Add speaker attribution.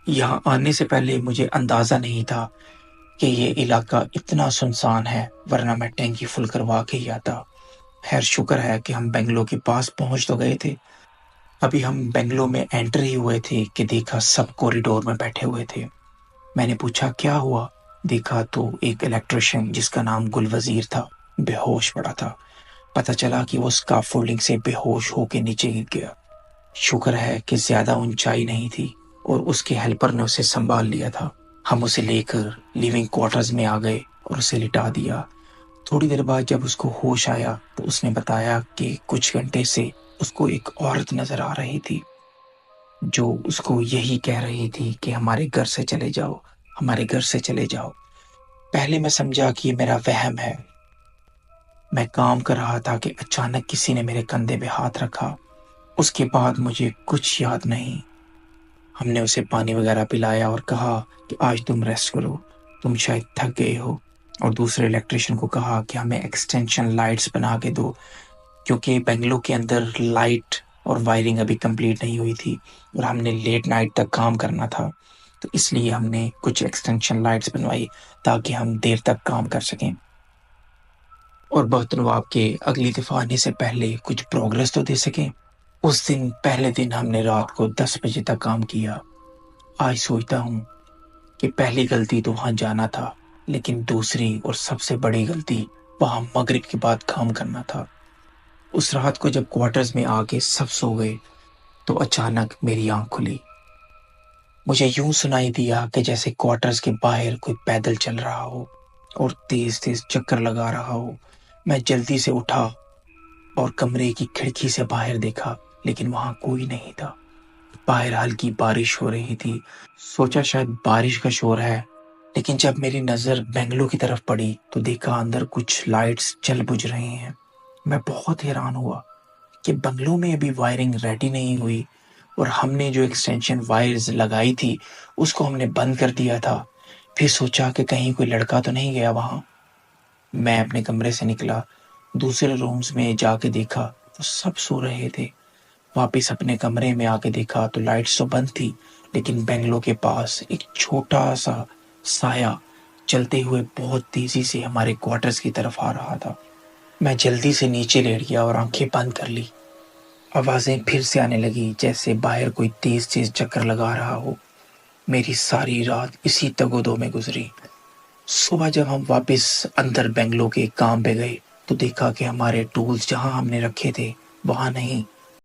Speaker 1: یہاں آنے سے پہلے مجھے اندازہ نہیں تھا کہ یہ علاقہ اتنا سنسان ہے، ورنہ میں ٹینکی فل کروا کے ہی آتا۔ خیر شکر ہے کہ ہم بنگلو کے پاس پہنچ تو گئے تھے۔ ابھی ہم بنگلو میں انٹر ہی ہوئے تھے کہ دیکھا سب کوریڈور میں بیٹھے ہوئے تھے۔ میں نے پوچھا کیا ہوا؟ دیکھا تو ایک الیکٹریشین جس کا نام گل وزیر تھا بے ہوش پڑا تھا۔ پتہ چلا کہ وہ اسکافولڈنگ سے بے ہوش ہو کے نیچے گر گیا۔ شکر ہے کہ زیادہ اونچائی نہیں تھی اور اس کے ہیلپر نے اسے سنبھال لیا تھا۔ ہم اسے لے کر لیونگ کوارٹرز میں آ گئے اور اسے لٹا دیا۔ تھوڑی دیر بعد جب اس کو ہوش آیا تو اس نے بتایا کہ کچھ گھنٹے سے اس کو ایک عورت نظر آ رہی تھی جو اس کو یہی کہہ رہی تھی کہ ہمارے گھر سے چلے جاؤ، ہمارے گھر سے چلے جاؤ۔ پہلے میں سمجھا کہ یہ میرا وہم ہے۔ میں کام کر رہا تھا کہ اچانک کسی نے میرے کندھے پہ ہاتھ رکھا۔ اس کے بعد مجھے کچھ یاد نہیں۔ ہم نے اسے پانی وغیرہ پلایا اور کہا کہ آج تم ریسٹ کرو، تم شاید تھک گئے ہو، اور دوسرے الیکٹریشین کو کہا کہ ہمیں ایکسٹینشن لائٹس بنا کے دو، کیونکہ بنگلو کے اندر لائٹ اور وائرنگ ابھی کمپلیٹ نہیں ہوئی تھی اور ہم نے لیٹ نائٹ تک کام کرنا تھا، تو اس لیے ہم نے کچھ ایکسٹینشن لائٹس بنوائی تاکہ ہم دیر تک کام کر سکیں اور بہت نواب کے اگلی دفعہ آنے سے پہلے کچھ پروگرس تو دے سکیں۔ اس دن پہلے دن ہم نے رات کو 10 بجے تک کام کیا۔ آج سوچتا ہوں کہ پہلی غلطی تو وہاں جانا تھا، لیکن دوسری اور سب سے بڑی غلطی وہاں مغرب کے بعد کام کرنا تھا۔ اس رات کو جب کوارٹرز میں آ کے سب سو گئے تو اچانک میری آنکھ کھلی۔ مجھے یوں سنائی دیا کہ جیسے کوارٹرز کے باہر کوئی پیدل چل رہا ہو اور تیز تیز چکر لگا رہا ہو۔ میں جلدی سے اٹھا اور کمرے کی کھڑکی سے باہر دیکھا، لیکن وہاں کوئی نہیں تھا۔ باہر ہلکی بارش ہو رہی تھی۔ سوچا شاید بارش کا شور ہے، لیکن جب میری نظر بنگلو کی طرف پڑی تو دیکھا اندر کچھ لائٹس جل بجھ رہی ہیں۔ میں بہت حیران ہوا کہ بنگلو میں ابھی وائرنگ ریڈی نہیں ہوئی اور ہم نے جو ایکسٹینشن وائرز لگائی تھی اس کو ہم نے بند کر دیا تھا۔ پھر سوچا کہ کہیں کوئی لڑکا تو نہیں گیا وہاں۔ میں اپنے کمرے سے نکلا، دوسرے رومز میں جا کے دیکھا تو سب سو رہے تھے۔ واپس اپنے کمرے میں آ کے دیکھا تو لائٹس تو بند تھی، لیکن بنگلو کے پاس ایک چھوٹا سا سایہ چلتے ہوئے بہت تیزی سے ہمارے کوارٹرز کی طرف آ رہا تھا۔ میں جلدی سے نیچے لیٹ گیا اور آنکھیں بند کر لی۔ آوازیں پھر سے آنے لگی جیسے باہر کوئی تیز تیز چکر لگا رہا ہو۔ میری ساری رات اسی تگ و دو میں گزری۔ صبح جب ہم واپس اندر بنگلو کے کام پہ گئے تو دیکھا کہ ہمارے ٹولز جہاں ہم نے رکھے تھے وہاں نہیں،